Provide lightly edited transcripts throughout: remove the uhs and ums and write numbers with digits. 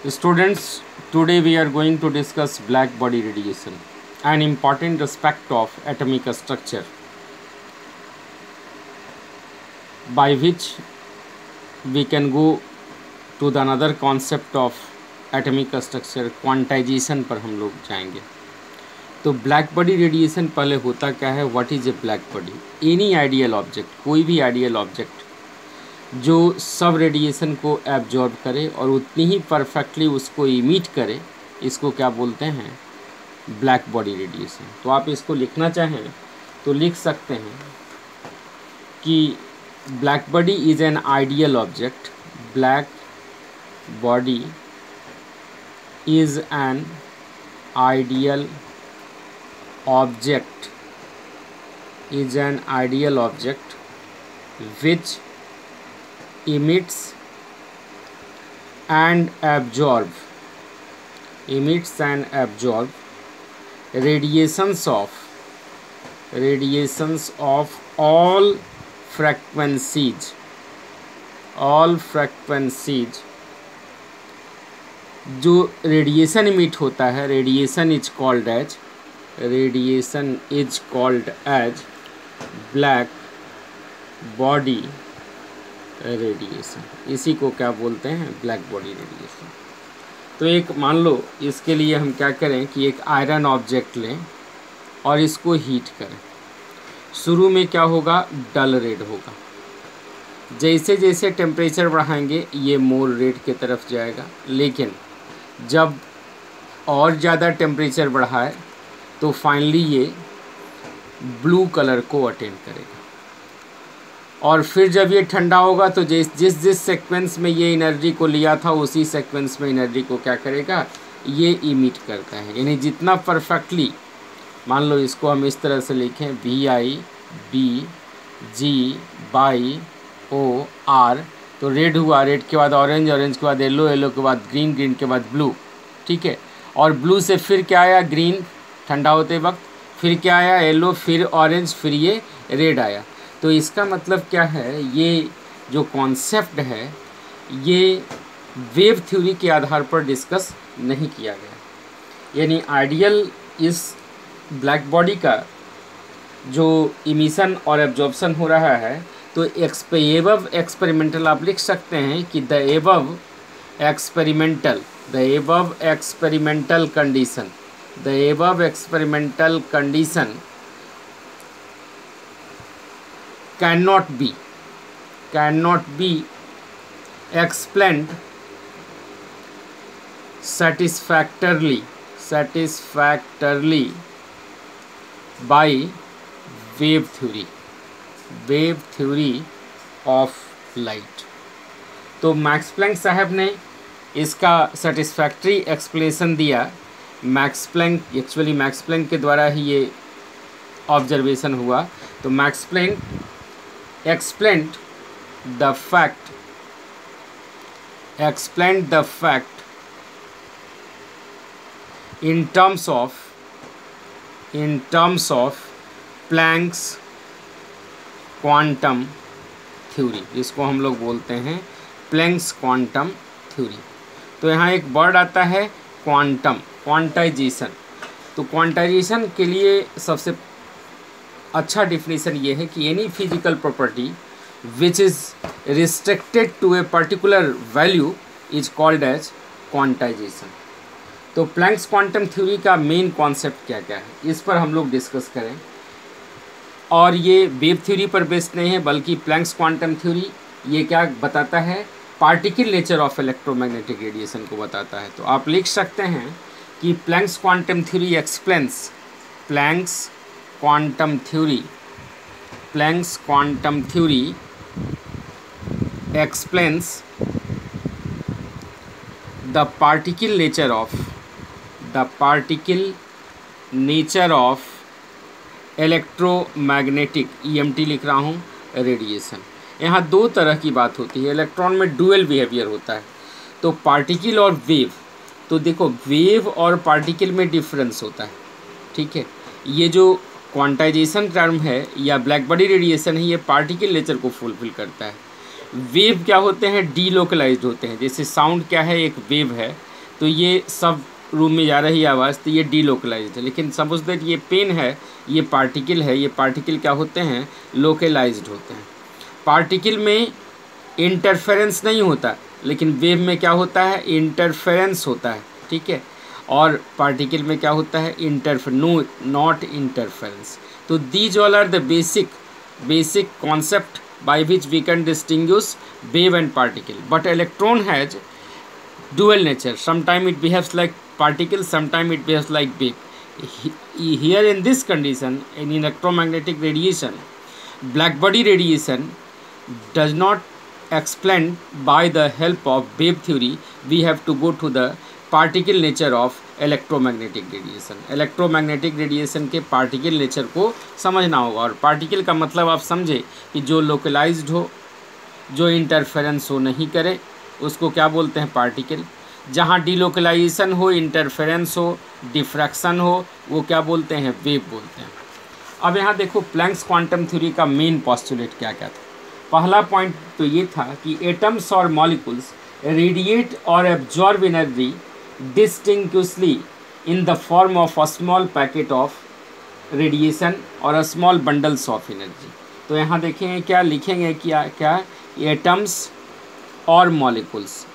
Students, today we are going to discuss black body radiation, an important aspect of atomic structure, by which we can go to the another concept of atomic structure, quantization पर हम लोग जाएंगे। तो black body radiation पहले होता क्या है, what is a black body? Any ideal object, कोई भी आइडियल ऑब्जेक्ट जो सब रेडिएशन को एब्जॉर्ब करे और उतनी ही परफेक्टली उसको इमिट करे, इसको क्या बोलते हैं? Black body radiation. तो आप इसको लिखना चाहें तो लिख सकते हैं कि black body is an ideal object, black body is an ideal object is an ideal object which emits and absorb radiations of all frequencies जो रेडिएशन इमिट होता है, radiation is called as black body radiation. इसी को क्या बोलते हैं? Black body radiation. तो एक मान लो, इसके लिए हम क्या करें कि एक आयरन ऑब्जेक्ट लें और इसको हीट करें। शुरू में क्या होगा? डल रेड होगा। जैसे जैसे टेम्परेचर बढ़ाएंगे ये मोर रेड की तरफ जाएगा, लेकिन जब और ज़्यादा टेम्परेचर बढ़ाए तो फाइनली ये ब्लू कलर को अटेन करेगा। और फिर जब ये ठंडा होगा तो जिस सीक्वेंस में ये एनर्जी को लिया था उसी सीक्वेंस में एनर्जी को क्या करेगा? ये इमिट करता है। यानी जितना परफेक्टली, मान लो इसको हम इस तरह से लिखें VIBG/OR, तो रेड हुआ, रेड के बाद ऑरेंज, ऑरेंज के बाद येलो, येलो के बाद ग्रीन, ग्रीन के बाद ब्लू, ठीक है। और ब्लू से फिर क्या आया? ग्रीन ठंडा होते वक्त, फिर क्या आया? येलो, फिर ऑरेंज, फिर ये रेड आया। तो इसका मतलब क्या है? ये जो कॉन्सेप्ट है ये वेव थ्योरी के आधार पर डिस्कस नहीं किया गया। यानी आइडियल इस ब्लैक बॉडी का जो इमिशन और एब्जॉर्प्शन हो रहा है, तो एबव एक्सपेरिमेंटल आप लिख सकते हैं कि the above experimental condition cannot be explained satisfactorily by wave theory of light। तो मैक्स प्लैंक साहब ने इसका सेटिस्फैक्ट्री एक्सप्लेनेशन दिया। मैक्स प्लैंक के द्वारा ही ये ऑब्जर्वेशन हुआ। तो Max Planck explained the fact in terms of Planck's quantum theory, जिसको हम लोग बोलते हैं प्लैंक्स क्वांटम थ्योरी। तो यहाँ एक वर्ड आता है क्वांटाइजेशन। तो क्वांटाइजेशन के लिए सबसे अच्छा डिफिनीशन ये है कि any physical property which is restricted to a particular value is called as quantization. तो प्लैंक्स क्वांटम थ्योरी का मेन कॉन्सेप्ट क्या क्या है, इस पर हम लोग डिस्कस करें। और ये वेव थ्योरी पर बेस्ड नहीं है, बल्कि प्लैंक्स क्वांटम थ्योरी ये क्या बताता है? Particle nature of electromagnetic radiation को बताता है। तो आप लिख सकते हैं कि Planck's quantum theory explains Planck's quantum theory explains the particle nature of electromagnetic EMT लिख रहा हूँ रेडिएशन। यहाँ दो तरह की बात होती है। इलेक्ट्रॉन में डुअल बिहेवियर होता है, तो पार्टिकल और वेव। तो देखो, वेव और पार्टिकल में डिफरेंस होता है, ठीक है। ये जो क्वांटाइजेशन टर्म है या ब्लैक बॉडी रेडिएशन है, ये पार्टिकल नेचर को फुलफिल करता है। वेव क्या होते हैं? डीलोकलाइज्ड होते हैं। जैसे साउंड क्या है? एक वेव है। तो ये सब रूम में जा रही आवाज़, तो ये डीलोकलाइज्ड है। लेकिन सपोज दैट ये पेन है, ये पार्टिकल है, ये पार्टिकल क्या होते हैं, लोकलाइज्ड होते हैं। पार्टिकल में इंटरफेरेंस नहीं होता, लेकिन वेव में क्या होता है, इंटरफेरेंस होता है, ठीक है। और पार्टिकल में क्या होता है, नॉट इंटरफेरेंस। तो these all are the basic concept by which we can distinguish wave and particle. But electron has dual nature. Sometimes it behaves like particle, sometimes it behaves like wave. Here in this condition, in electromagnetic radiation, black body radiation does not explain by the help of wave theory. We have to go to the particle nature of electromagnetic radiation. Electromagnetic radiation के particle nature को समझना होगा। और particle का मतलब आप समझे कि जो लोकलाइज्ड हो, जो इंटरफेरेंस हो नहीं करे, उसको क्या बोलते हैं, पार्टिकल। जहाँ डीलोकलाइजेशन हो, इंटरफेरेंस हो, डिफ्रैक्शन हो, वो क्या बोलते हैं, वेव बोलते हैं। अब यहाँ देखो प्लैंक्स क्वांटम थ्योरी का मेन पॉस्टुलेट क्या क्या था। पहला पॉइंट तो ये था कि एटम्स और मॉलिक्यूल्स रेडिएट और absorb energy distinctly in the form of a small packet of radiation or a small bundles of energy। तो यहाँ देखेंगे क्या लिखेंगे, क्या एटम्स और मॉलिक्यूल्स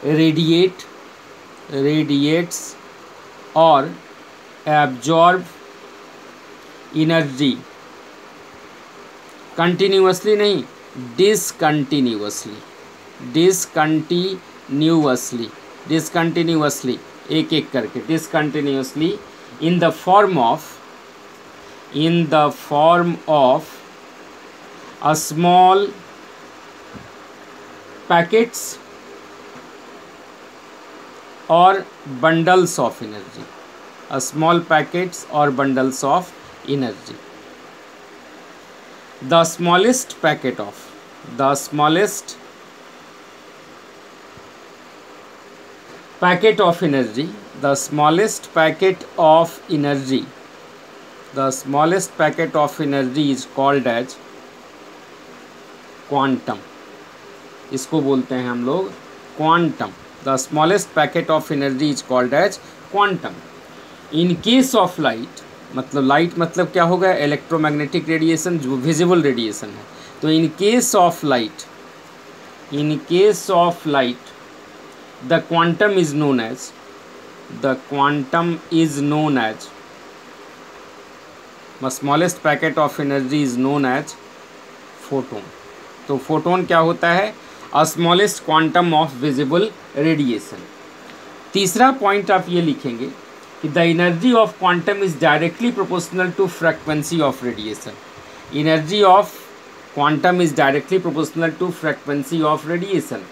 रेडिएट्स और एब्जॉर्ब एनर्जी कंटिन्यूसली नहीं, डिसकंटिन्यूसली एक एक करके, discontinuously in the form of a small packets or bundles of energy, a small packets or bundles of energy. The smallest packet of energy, the smallest packet of energy is called as quantum। इसको बोलते हैं हम लोग quantum। The smallest packet of energy is called as quantum। In case of light, मतलब light मतलब क्या होगा, electromagnetic radiation जो विजिबल रेडिएशन है। तो in case of light the quantum is known as the smallest packet of energy is known as photon। तो photon क्या होता है, a smallest quantum of visible radiation। तीसरा पॉइंट आप ये लिखेंगे कि the energy of quantum is directly proportional to frequency of radiation। energy of quantum is directly proportional to frequency of radiation।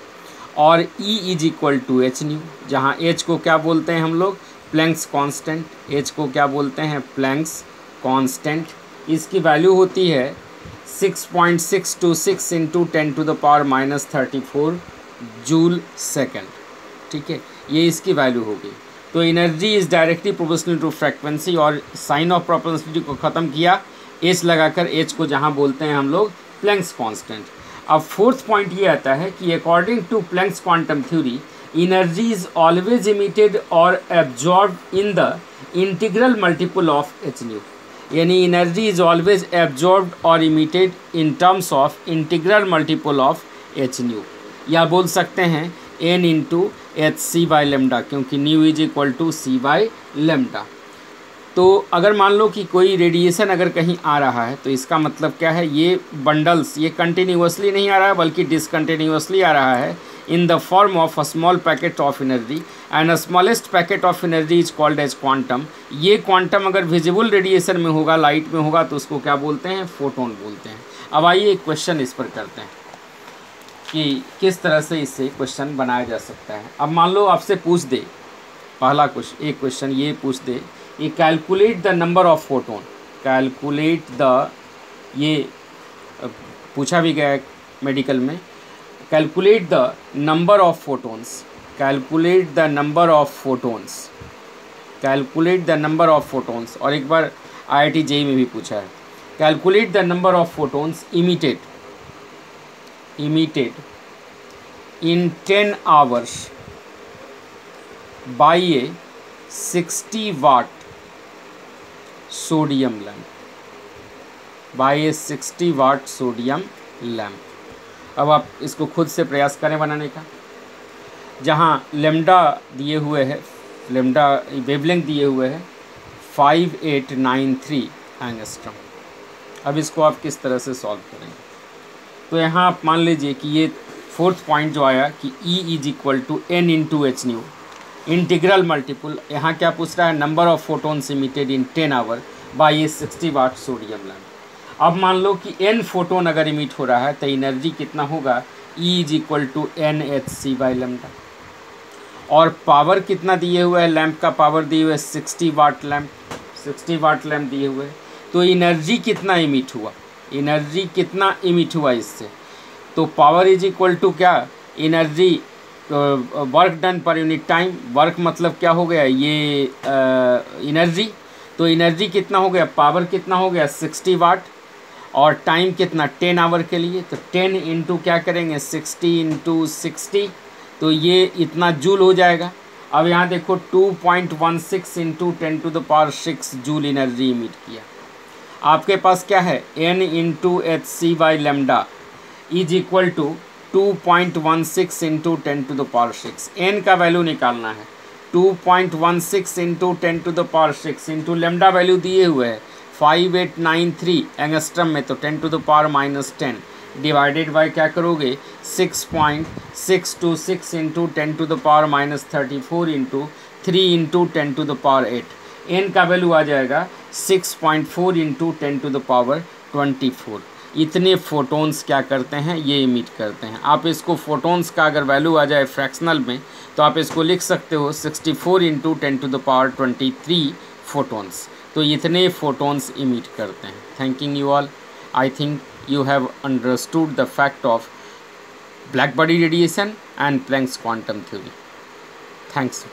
और E is equal to h nu, जहाँ H को क्या बोलते हैं हम लोग, प्लैंक्स कांस्टेंट। H को क्या बोलते हैं, प्लैंक्स कांस्टेंट। इसकी वैल्यू होती है 6.626 इंटू 10⁻⁻34 जूल सेकेंड, ठीक है, ये इसकी वैल्यू होगी। तो energy is directly proportional to frequency, और साइन ऑफ प्रोपोर्शनलिटी को ख़त्म किया, H लगाकर, H को जहाँ बोलते हैं हम लोग प्लैंक्स कांस्टेंट। अब फोर्थ पॉइंट ये आता है कि according to Planck's quantum theory, energy is always emitted और absorb in the integral multiple of h nu. यानी एनर्जी इज ऑलवेज एब्जॉर्ब और emitted in terms of integral multiple of h nu, या बोल सकते हैं n into h c by lambda, क्योंकि nu is equal to c by lambda. तो अगर मान लो कि कोई रेडिएशन अगर कहीं आ रहा है, तो इसका मतलब क्या है, ये बंडल्स ये कंटिन्यूसली नहीं आ रहा है बल्कि डिसकंटिन्यूसली आ रहा है, in the form of a small packet of energy, and a smallest packet of energy is called as quantum. ये क्वांटम अगर विजिबल रेडिएशन में होगा, लाइट में होगा, तो उसको क्या बोलते हैं, फोटोन बोलते हैं। अब आइए एक क्वेश्चन इस पर करते हैं कि किस तरह से इससे क्वेश्चन बनाया जा सकता है। अब मान लो आपसे पूछ दे, पहला क्वेश्चन, एक क्वेश्चन ये पूछ दे, ये calculate the number of photon, calculate the, ये पूछा भी गया है मेडिकल में, calculate the number of photons, calculate the number of photons, calculate the number of photons. और एक बार IIT JEE में भी पूछा है, calculate the number of photons emitted in 10 hours by a 60 watt sodium lamp, by a 60 watt sodium lamp। अब आप इसको खुद से प्रयास करें बनाने का। जहाँ लेमडा दिए हुए है, लेमडा वेवलेंथ दिए हुए है 5893 एंगस्ट्रम। अब इसको आप किस तरह से सॉल्व करेंगे? तो यहाँ आप मान लीजिए कि ये फोर्थ पॉइंट जो आया कि E is equal to N into h nu, integral multiple, यहाँ क्या पूछ रहा है? Number of photons emitted in 10 hour by a 60 watt sodium lamp. अब मान लो कि N फोटोन अगर इमिट हो रहा है तो एनर्जी कितना होगा? E is equal to NHC by lambda. और पावर कितना दिए हुए है? लैम्प का पावर दिए हुए 60 वाट लैम्प, 60 वाट लैम्प दिए हुए। तो एनर्जी कितना इमिट हुआ? एनर्जी कितना इमिट हुआ इससे? तो पावर इज इक्वल टू क्या? Energy work done per unit time. Work मतलब क्या हो गया? ये एनर्जी। तो एनर्जी कितना हो गया? पावर कितना हो गया? 60 वाट। और टाइम कितना? 10 आवर के लिए। तो 10 इंटू क्या करेंगे? 60 इंटू 60, तो ये इतना जूल हो जाएगा। अब यहाँ देखो 2.16 इंटू 10⁶ जूल एनर्जी इमिट किया। आपके पास क्या है? N into h c by lambda is equal to 2.16 into 10⁶। N का वैल्यू निकालना है। 2.16 इंटू 10⁶ इंटू लेमडा वैल्यू दिए हुए है 5893 एंगस्ट्रम में, तो 10⁻⁻10 डिवाइडेड बाय क्या करोगे? 6.626 इंटू 10⁻⁻34 इंटू 3 इंटू 10⁸। N का वैल्यू आ जाएगा 6.4 इंटू 10⁻24। इतने फोटोन्स क्या करते हैं? ये इमिट करते हैं। आप इसको फोटोन्स का अगर वैल्यू आ जाए फ्रैक्शनल में तो आप इसको लिख सकते हो 64 इंटू 10⁻23 फोटोन्स। तो इतने फोटोन्स इमिट करते हैं। Thanking you all. I think you have understood the fact of black body radiation and Planck's quantum theory. Thanks.